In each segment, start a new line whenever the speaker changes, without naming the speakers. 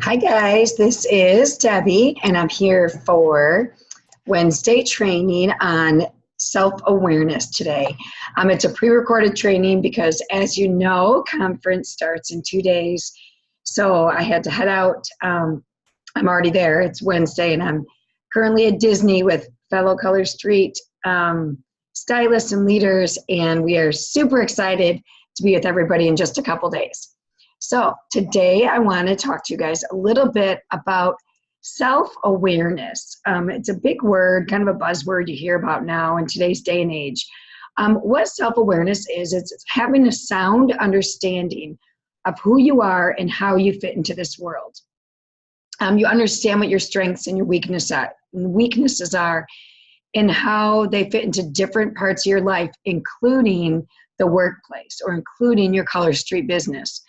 Hi guys, this is Debbie and I'm here for Wednesday training on self-awareness today. It's a pre-recorded training because as you know, conference starts in 2 days. So I had to head out. I'm already there. It's Wednesday and I'm currently at Disney with fellow Color Street stylists and leaders, and we are super excited to be with everybody in just a couple days. So today I want to talk to you guys a little bit about self-awareness. It's a big word, kind of a buzzword you hear about now in today's day and age. What self-awareness is, it's having a sound understanding of who you are and how you fit into this world. You understand what your strengths and your weaknesses are and how they fit into different parts of your life, including the workplace or including your Color Street business.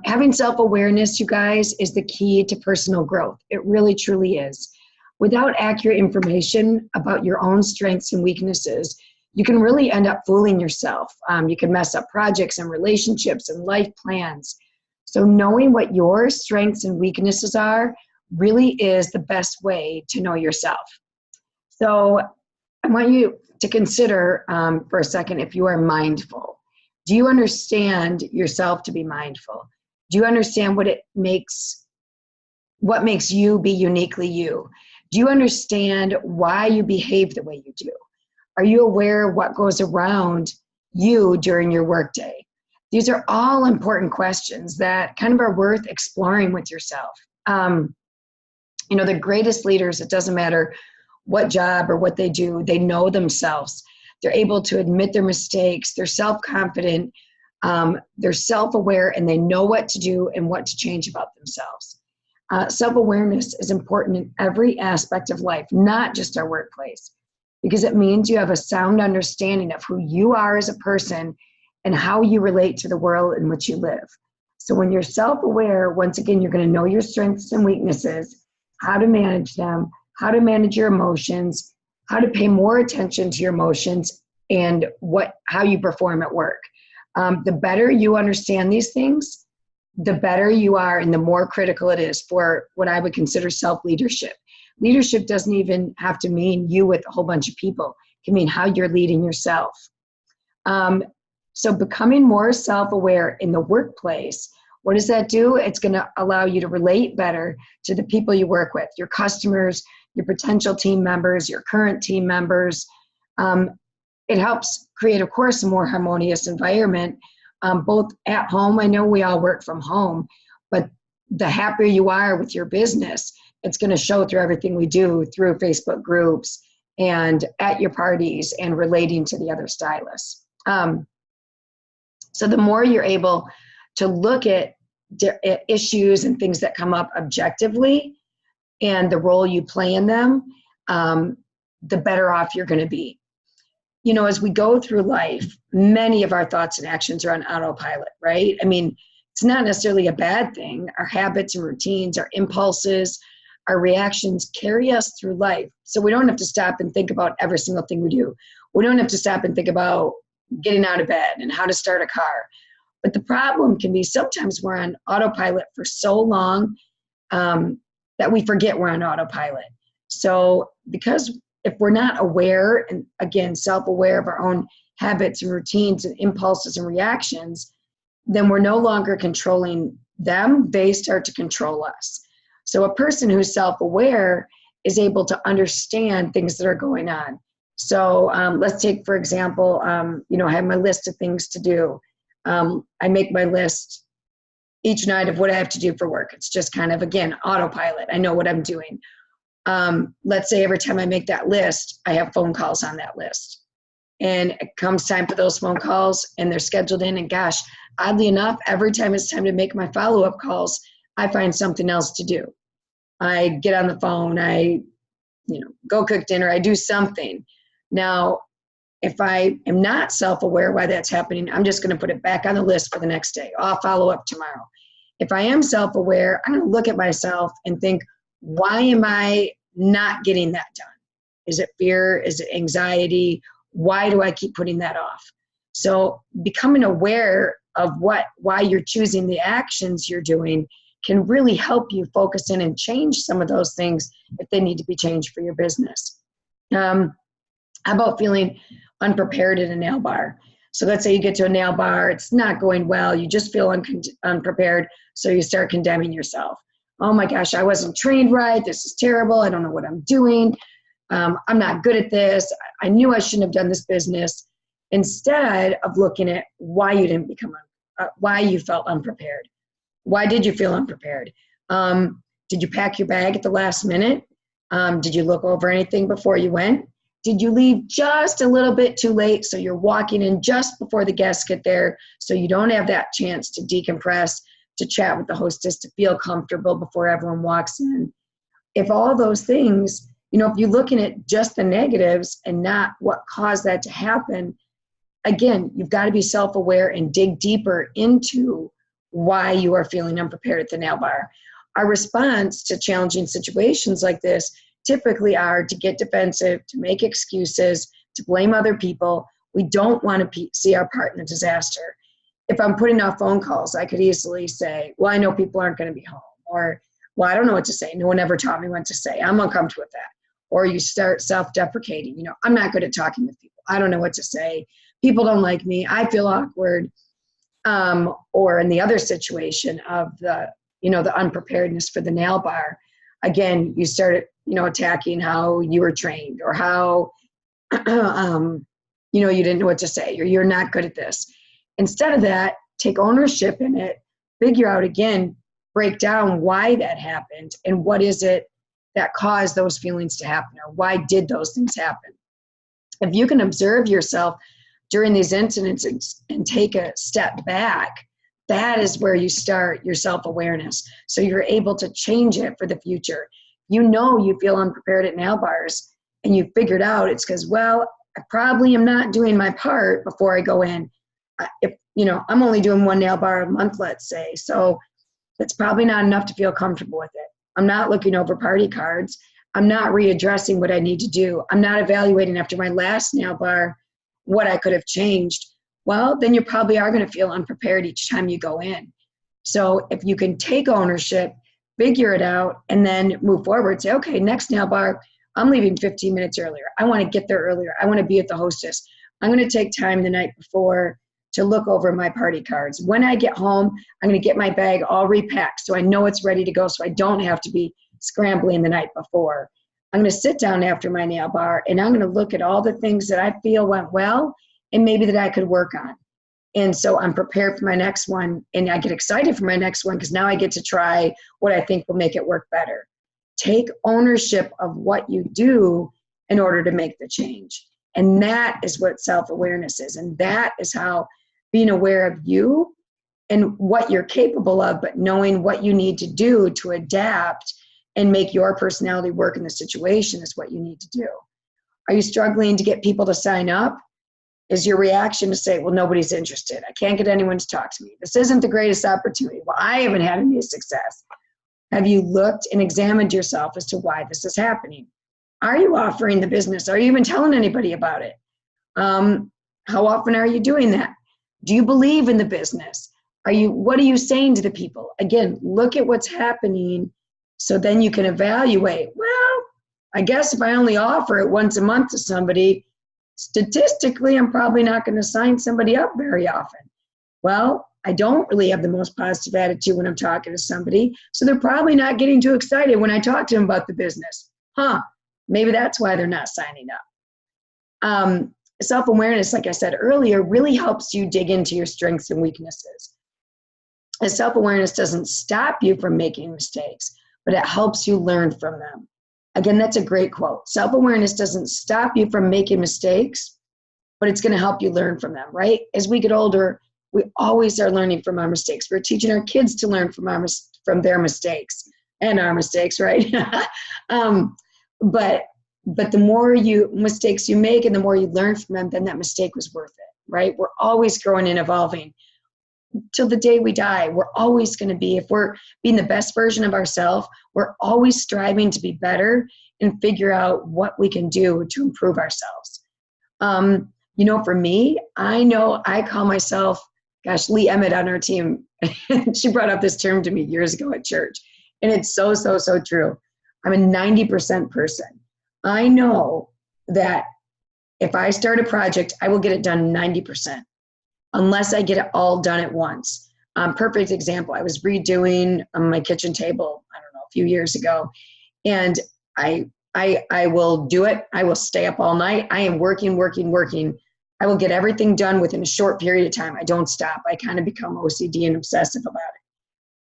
Having self-awareness, you guys, is the key to personal growth. It really, truly is. Without accurate information about your own strengths and weaknesses, you can really end up fooling yourself. You can mess up projects and relationships and life plans. So knowing what your strengths and weaknesses are really is the best way to know yourself. So I want you to consider for a second if you are mindful. Do you understand yourself to be mindful? Do you understand what makes you be uniquely you? Do you understand why you behave the way you do? Are you aware of what goes around you during your workday? These are all important questions that kind of are worth exploring with yourself. The greatest leaders, it doesn't matter what job or what they do, they know themselves. They're able to admit their mistakes. They're self-confident. They're self-aware, and they know what to do and what to change about themselves. Self-awareness is important in every aspect of life, not just our workplace, because it means you have a sound understanding of who you are as a person and how you relate to the world in which you live. So when you're self-aware, once again, you're going to know your strengths and weaknesses, how to manage them, how to manage your emotions, how to pay more attention to your emotions, and how you perform at work. The better you understand these things, the better you are and the more critical it is for what I would consider self-leadership. Leadership doesn't even have to mean you with a whole bunch of people. It can mean how you're leading yourself. So becoming more self-aware in the workplace, what does that do? It's going to allow you to relate better to the people you work with, your customers, your potential team members, your current team members. It helps create, of course, a more harmonious environment, both at home. I know we all work from home, but the happier you are with your business, it's going to show through everything we do, through Facebook groups and at your parties and relating to the other stylists. So the more you're able to look at issues and things that come up objectively and the role you play in them, the better off you're going to be. As we go through life, many of our thoughts and actions are on autopilot, right? I mean, it's not necessarily a bad thing. Our habits and routines, our impulses, our reactions carry us through life. So we don't have to stop and think about every single thing we do. We don't have to stop and think about getting out of bed and how to start a car. But the problem can be sometimes we're on autopilot for so long that we forget we're on autopilot. So because if we're not aware, and again, self-aware of our own habits and routines and impulses and reactions, then we're no longer controlling them. They start to control us. So a person who's self-aware is able to understand things that are going on. So let's take, for example, I have my list of things to do. I make my list each night of what I have to do for work. It's just kind of, again, autopilot. I know what I'm doing. Let's say every time I make that list, I have phone calls on that list. And it comes time for those phone calls and they're scheduled in. And gosh, oddly enough, every time it's time to make my follow-up calls, I find something else to do. I get on the phone, I go cook dinner, I do something. Now, if I am not self-aware why that's happening, I'm just going to put it back on the list for the next day. I'll follow up tomorrow. If I am self-aware, I'm going to look at myself and think, why am I not getting that done? Is it fear? Is it anxiety? Why do I keep putting that off? So becoming aware of why you're choosing the actions you're doing can really help you focus in and change some of those things if they need to be changed for your business. How about feeling unprepared at a nail bar? So let's say you get to a nail bar, it's not going well, you just feel unprepared, so you start condemning yourself. Oh my gosh, I wasn't trained right, this is terrible, I don't know what I'm doing, I'm not good at this, I knew I shouldn't have done this business, instead of looking at why you didn't become, why you felt unprepared. Why did you feel unprepared? Did you pack your bag at the last minute? Did you look over anything before you went? Did you leave just a little bit too late so you're walking in just before the guests get there so you don't have that chance to decompress, to chat with the hostess, to feel comfortable before everyone walks in? If all those things, if you're looking at just the negatives and not what caused that to happen, again, you've got to be self-aware and dig deeper into why you are feeling unprepared at the nail bar. Our response to challenging situations like this typically are to get defensive, to make excuses, to blame other people. We don't want to see our part in a disaster. If I'm putting off phone calls, I could easily say, well, I know people aren't going to be home, or, well, I don't know what to say. No one ever taught me what to say. I'm uncomfortable with that. Or you start self-deprecating. I'm not good at talking with people. I don't know what to say. People don't like me. I feel awkward. Or in the other situation of the unpreparedness for the nail bar, again, you start, attacking how you were trained, or how, you didn't know what to say, or you're not good at this. Instead of that, take ownership in it, figure out, again, break down why that happened and what is it that caused those feelings to happen, or why did those things happen. If you can observe yourself during these incidents and take a step back, that is where you start your self-awareness. So you're able to change it for the future. You feel unprepared at nail bars and you figured out it's because, well, I probably am not doing my part before I go in. I'm only doing one nail bar a month, let's say. So that's probably not enough to feel comfortable with it. I'm not looking over party cards. I'm not readdressing what I need to do. I'm not evaluating after my last nail bar what I could have changed. Well, then you probably are going to feel unprepared each time you go in. So if you can take ownership, figure it out, and then move forward, say, okay, next nail bar, I'm leaving 15 minutes earlier. I want to get there earlier. I want to be at the hostess. I'm going to take time the night before to look over my party cards. When I get home, I'm going to get my bag all repacked so I know it's ready to go, so I don't have to be scrambling the night before. I'm going to sit down after my nail bar and I'm going to look at all the things that I feel went well and maybe that I could work on. And so I'm prepared for my next one, and I get excited for my next one because now I get to try what I think will make it work better. Take ownership of what you do in order to make the change. And that is what self-awareness is. And that is how being aware of you and what you're capable of, but knowing what you need to do to adapt and make your personality work in the situation is what you need to do. Are you struggling to get people to sign up? Is your reaction to say, well, nobody's interested. I can't get anyone to talk to me. This isn't the greatest opportunity. Well, I haven't had any success. Have you looked and examined yourself as to why this is happening? Are you offering the business? Are you even telling anybody about it? How often are you doing that? Do you believe in the business? What are you saying to the people? Again, look at what's happening so then you can evaluate, well, I guess if I only offer it once a month to somebody, statistically, I'm probably not going to sign somebody up very often. Well, I don't really have the most positive attitude when I'm talking to somebody, so they're probably not getting too excited when I talk to them about the business. Maybe that's why they're not signing up. Self-awareness, like I said earlier, really helps you dig into your strengths and weaknesses. Self-awareness doesn't stop you from making mistakes, but it helps you learn from them. Again, that's a great quote. Self-awareness doesn't stop you from making mistakes, but it's going to help you learn from them, right? As we get older, we always are learning from our mistakes. We're teaching our kids to learn from their mistakes and our mistakes, right? But the more mistakes you make and the more you learn from them, then that mistake was worth it, right? We're always growing and evolving. Till the day we die, we're always going to be, if we're being the best version of ourselves, we're always striving to be better and figure out what we can do to improve ourselves. For me, I know I call myself gosh, Lee Emmett on our team, she brought up this term to me years ago at church. And it's so, so, so true. I'm a 90% person. I know that if I start a project, I will get it done 90%, unless I get it all done at once. Perfect example, I was redoing my kitchen table, I don't know, a few years ago. And I will do it. I will stay up all night. I am working. I will get everything done within a short period of time. I don't stop. I kind of become OCD and obsessive about it.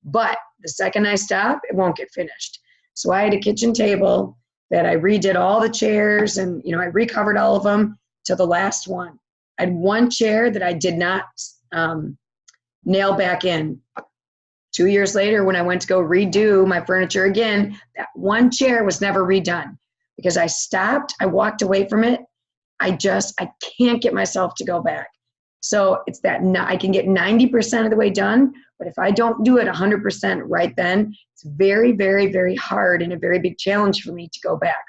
But the second I stop, it won't get finished. So I had a kitchen table that I redid all the chairs, and I recovered all of them to the last one. I had one chair that I did not nail back in. 2 years later, when I went to go redo my furniture again, that one chair was never redone because I stopped, I walked away from it. I can't get myself to go back. So it's that I can get 90% of the way done, but if I don't do it 100% right then, it's very, very, very hard and a very big challenge for me to go back.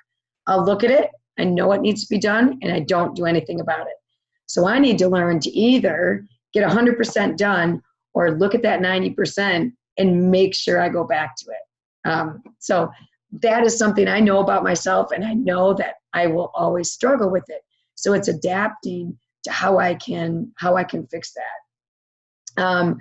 I'll look at it, I know what needs to be done, and I don't do anything about it. So I need to learn to either get 100% done or look at that 90% and make sure I go back to it. So that is something I know about myself, and I know that I will always struggle with it. So it's adapting to how I can fix that.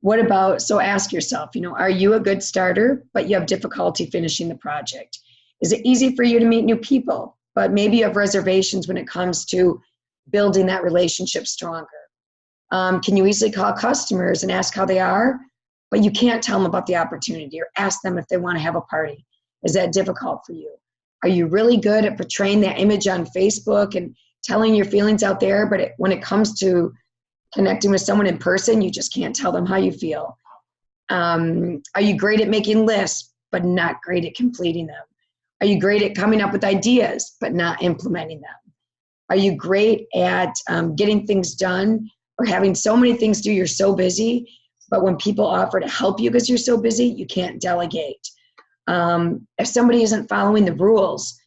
What about, so ask yourself, are you a good starter, but you have difficulty finishing the project? Is it easy for you to meet new people, but maybe you have reservations when it comes to building that relationship stronger? Can you easily call customers and ask how they are, but you can't tell them about the opportunity or ask them if they want to have a party? Is that difficult for you? Are you really good at portraying that image on Facebook and telling your feelings out there, but when it comes to connecting with someone in person, you just can't tell them how you feel? Are you great at making lists, but not great at completing them? Are you great at coming up with ideas, but not implementing them? Are you great at getting things done or having so many things to do, you're so busy, but when people offer to help you because you're so busy, you can't delegate? If somebody isn't following the rules,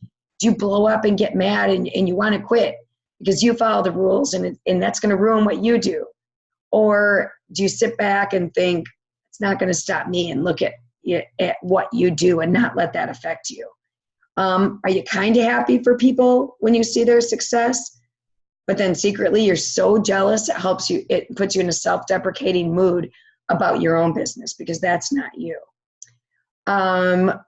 do you blow up and get mad and you want to quit because you follow the rules and that's going to ruin what you do? Or do you sit back and think, it's not going to stop me, and look at what you do and not let that affect you? Are you kind of happy for people when you see their success, but then secretly you're so jealous it puts you in a self-deprecating mood about your own business because that's not you? Are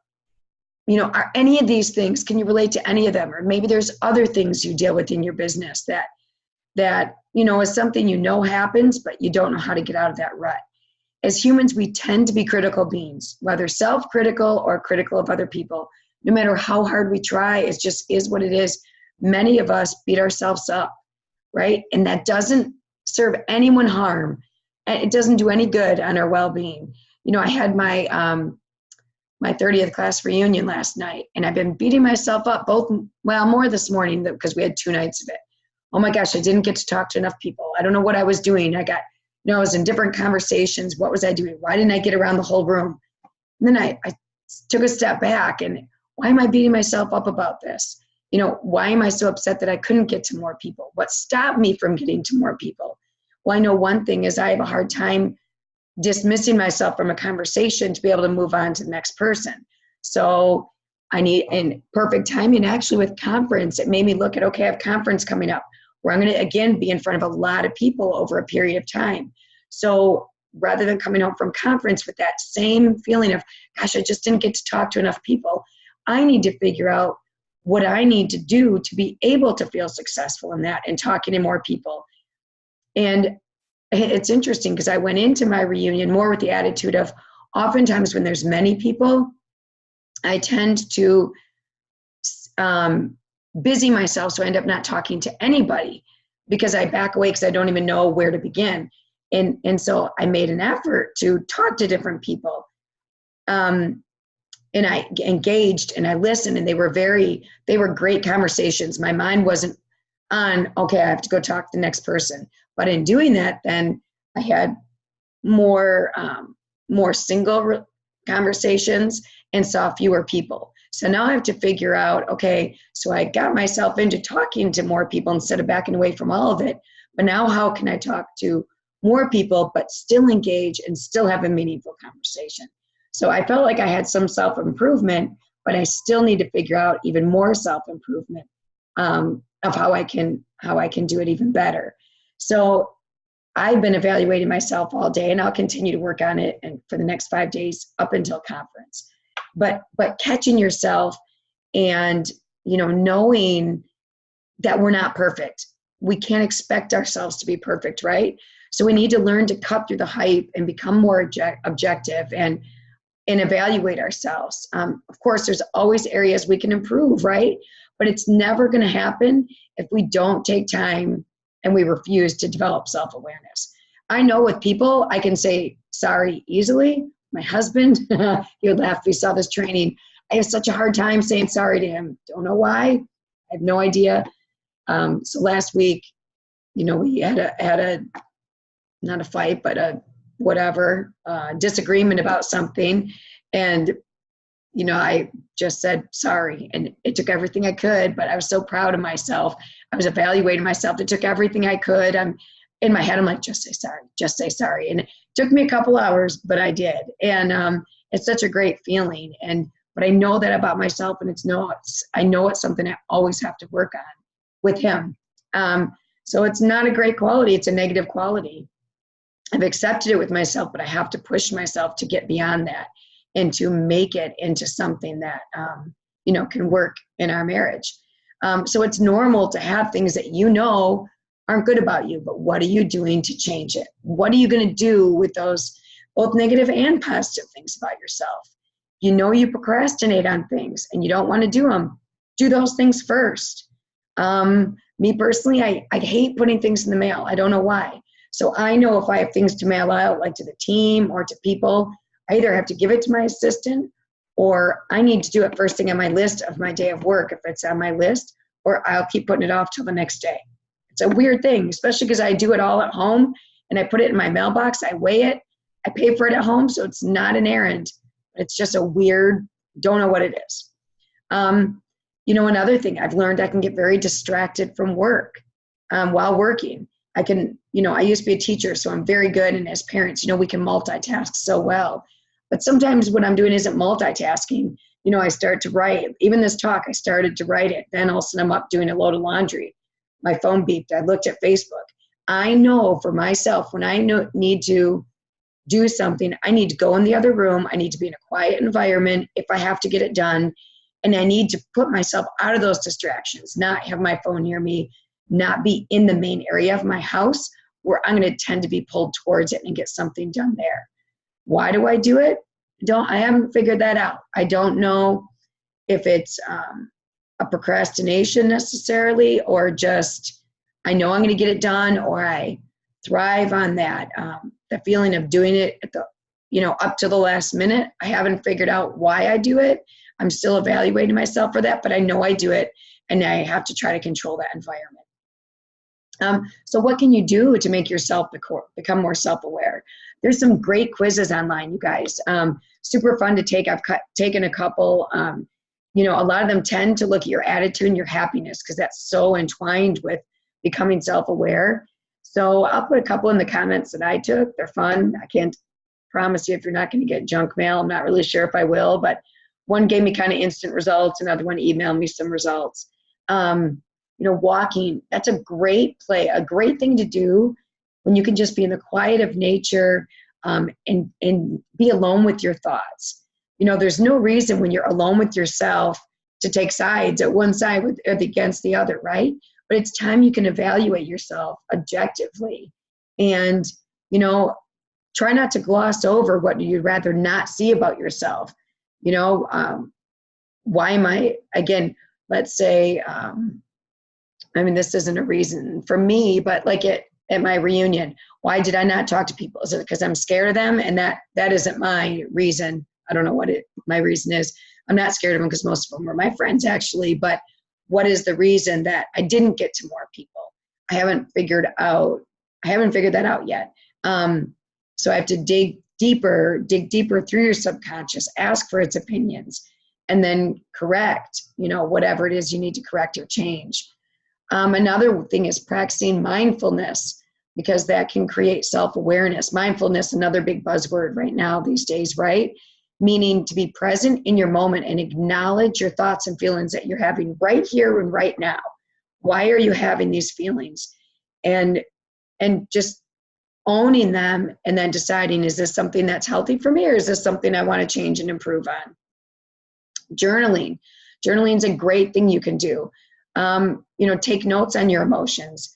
any of these things, can you relate to any of them? Or maybe there's other things you deal with in your business that is something happens, but you don't know how to get out of that rut. As humans, we tend to be critical beings, whether self-critical or critical of other people. No matter how hard we try, it just is what it is. Many of us beat ourselves up, right? And that doesn't serve anyone harm. And it doesn't do any good on our well-being. I had my 30th class reunion last night, and I've been beating myself up more this morning because we had 2 nights of it. Oh my gosh, I didn't get to talk to enough people. I don't know what I was doing. I was in different conversations. What was I doing? Why didn't I get around the whole room? And then I took a step back, and why am I beating myself up about this? Why am I so upset that I couldn't get to more people? What stopped me from getting to more people? Well, I know one thing is I have a hard time dismissing myself from a conversation to be able to move on to the next person. So I need, and perfect timing actually with conference, it made me look at, okay, I have conference coming up where I'm going to again be in front of a lot of people over a period of time. So rather than coming home from conference with that same feeling of, gosh, I just didn't get to talk to enough people, I need to figure out what I need to do to be able to feel successful in that and talking to more people. And it's interesting because I went into my reunion more with the attitude of, oftentimes when there's many people, I tend to busy myself, so I end up not talking to anybody because I back away because I don't even know where to begin. And so I made an effort to talk to different people. And I engaged and I listened, and they were great conversations. My mind wasn't on, okay, I have to go talk to the next person. But in doing that, then I had more single conversations and saw fewer people. So now I have to figure out, okay, so I got myself into talking to more people instead of backing away from all of it. But now how can I talk to more people, but still engage and still have a meaningful conversation. So I felt like I had some self-improvement, but I still need to figure out even more self-improvement of how I can do it even better. So I've been evaluating myself all day, and I'll continue to work on it and for the next 5 days up until conference. But catching yourself and, knowing that we're not perfect. We can't expect ourselves to be perfect, right? So we need to learn to cut through the hype and become more objective and evaluate ourselves. Of course, there's always areas we can improve, right? But it's never going to happen if we don't take time and we refuse to develop self-awareness. I know with people, I can say sorry easily. My husband, he would laugh if he saw this training. I have such a hard time saying sorry to him. Don't know why. I have no idea. So last week, we had a not a fight, but a whatever, disagreement about something. And, I just said sorry, and it took everything I could, but I was so proud of myself. I was evaluating myself. It took everything I could. I'm in my head, I'm like, just say sorry, just say sorry. And it took me a couple hours, but I did. And it's such a great feeling. But I know that about myself, and I know it's something I always have to work on with him. So it's not a great quality. It's a negative quality. I've accepted it with myself, but I have to push myself to get beyond that and to make it into something that, can work in our marriage. So it's normal to have things that aren't good about you, but what are you doing to change it? What are you going to do with those both negative and positive things about yourself? You procrastinate on things and you don't want to do them. Do those things first. Me personally, I hate putting things in the mail. I don't know why. So I know if I have things to mail out, like to the team or to people, I either have to give it to my assistant, or I need to do it first thing on my list of my day of work if it's on my list, or I'll keep putting it off till the next day. It's a weird thing, especially because I do it all at home and I put it in my mailbox. I weigh it. I pay for it at home, so it's not an errand. It's just a weird, don't know what it is. Another thing I've learned, I can get very distracted from work while working. I used to be a teacher, so I'm very good. And as parents, we can multitask so well. But sometimes what I'm doing isn't multitasking. I start to write. Even this talk, I started to write it. Then all of a sudden I'm up doing a load of laundry. My phone beeped. I looked at Facebook. I know for myself, when I need to do something, I need to go in the other room. I need to be in a quiet environment if I have to get it done. And I need to put myself out of those distractions, not have my phone near me, not be in the main area of my house where I'm going to tend to be pulled towards it and get something done there. Why do I do it? I haven't figured that out. I don't know if it's a procrastination necessarily, or just I know I'm going to get it done, or I thrive on that. The feeling of doing it at up to the last minute. I haven't figured out why I do it. I'm still evaluating myself for that, but I know I do it, and I have to try to control that environment. So what can you do to make yourself become more self-aware? There's some great quizzes online, you guys. Super fun to take. I've taken a couple. A lot of them tend to look at your attitude and your happiness, because that's so entwined with becoming self-aware. So I'll put a couple in the comments that I took. They're fun. I can't promise you if you're not going to get junk mail. I'm not really sure if I will, but one gave me kind of instant results. Another one emailed me some results. Walking, that's a great thing to do when you can just be in the quiet of nature and be alone with your thoughts. There's no reason when you're alone with yourself to take sides at one side or against the other, right? But it's time you can evaluate yourself objectively and, try not to gloss over what you'd rather not see about yourself. Why am I, again, let's say, this isn't a reason for me, but like at my reunion, why did I not talk to people? Is it because I'm scared of them? And that isn't my reason. I don't know what my reason is. I'm not scared of them because most of them were my friends actually, but what is the reason that I didn't get to more people? I haven't figured that out yet. So I have to dig deeper through your subconscious, ask for its opinions, and then correct, whatever it is you need to correct or change. Another thing is practicing mindfulness. because that can create self-awareness. Mindfulness, another big buzzword right now these days, right? Meaning to be present in your moment and acknowledge your thoughts and feelings that you're having right here and right now. Why are you having these feelings? And just owning them, and then deciding, is this something that's healthy for me, or is this something I want to change and improve on? Journaling. Journaling is a great thing you can do. Take notes on your emotions.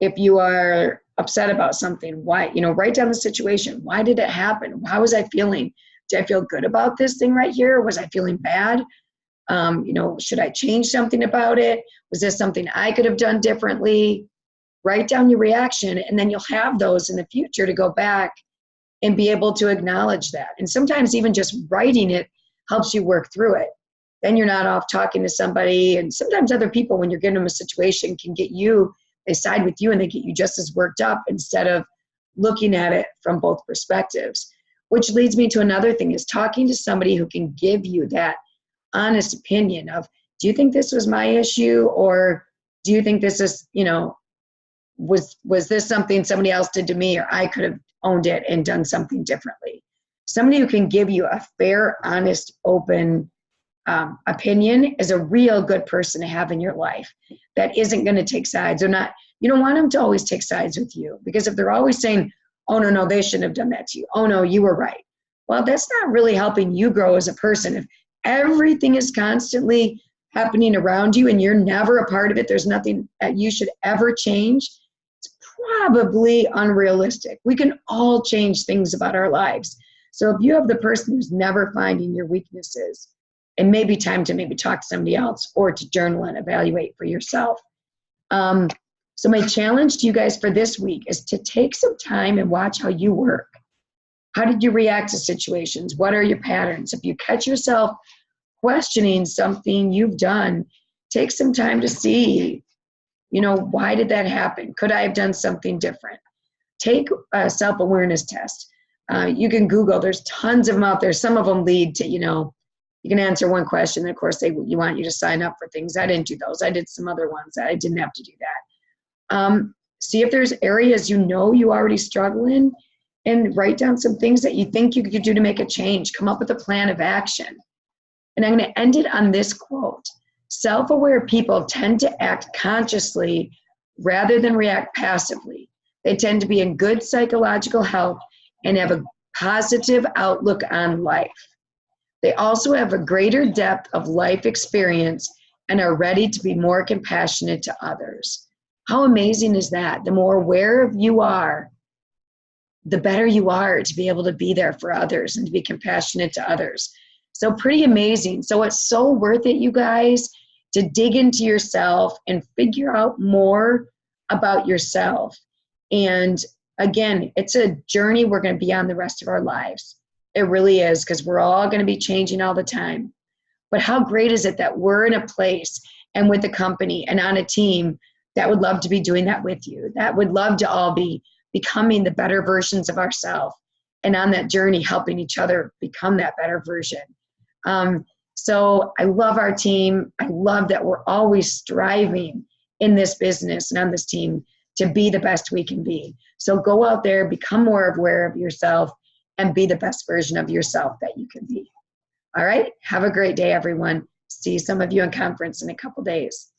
If you are upset about something, why, write down the situation. Why did it happen? How was I feeling? Did I feel good about this thing right here? Or was I feeling bad? Should I change something about it? Was this something I could have done differently? Write down your reaction, and then you'll have those in the future to go back and be able to acknowledge that. And sometimes even just writing it helps you work through it. Then you're not off talking to somebody. And sometimes other people, when you're giving them a situation, can get you, they side with you and they get you just as worked up, instead of looking at it from both perspectives. Which leads me to another thing, is talking to somebody who can give you that honest opinion of, do you think this was my issue? Or do you think this is, was this something somebody else did to me, or I could have owned it and done something differently? Somebody who can give you a fair, honest, open opinion is a real good person to have in your life, that isn't going to take sides, or not. You don't want them to always take sides with you, because if they're always saying, oh, no, they shouldn't have done that to you. Oh, no, you were right. Well, that's not really helping you grow as a person. If everything is constantly happening around you and you're never a part of it, there's nothing that you should ever change, it's probably unrealistic. We can all change things about our lives. So if you have the person who's never finding your weaknesses, it may be time to maybe talk to somebody else, or to journal and evaluate for yourself. So my challenge to you guys for this week is to take some time and watch how you work. How did you react to situations? What are your patterns? If you catch yourself questioning something you've done, take some time to see, why did that happen? Could I have done something different? Take a self-awareness test. You can Google, there's tons of them out there. Some of them lead to, you can answer one question, and of course they want you to sign up for things. I didn't do those. I did some other ones that I didn't have to do that. See if there's areas you already struggle in, and write down some things that you think you could do to make a change. Come up with a plan of action. And I'm going to end it on this quote. Self-aware people tend to act consciously rather than react passively. They tend to be in good psychological health and have a positive outlook on life. They also have a greater depth of life experience and are ready to be more compassionate to others. How amazing is that? The more aware you are, the better you are to be able to be there for others and to be compassionate to others. So pretty amazing. So it's so worth it, you guys, to dig into yourself and figure out more about yourself. And again, it's a journey we're going to be on the rest of our lives. It really is, because we're all going to be changing all the time. But how great is it that we're in a place and with a company and on a team that would love to be doing that with you, that would love to all be becoming the better versions of ourselves, and on that journey helping each other become that better version. So I love our team. I love that we're always striving in this business and on this team to be the best we can be. So go out there, become more aware of yourself, and be the best version of yourself that you can be. All right. Have a great day, everyone. See some of you in conference in a couple days.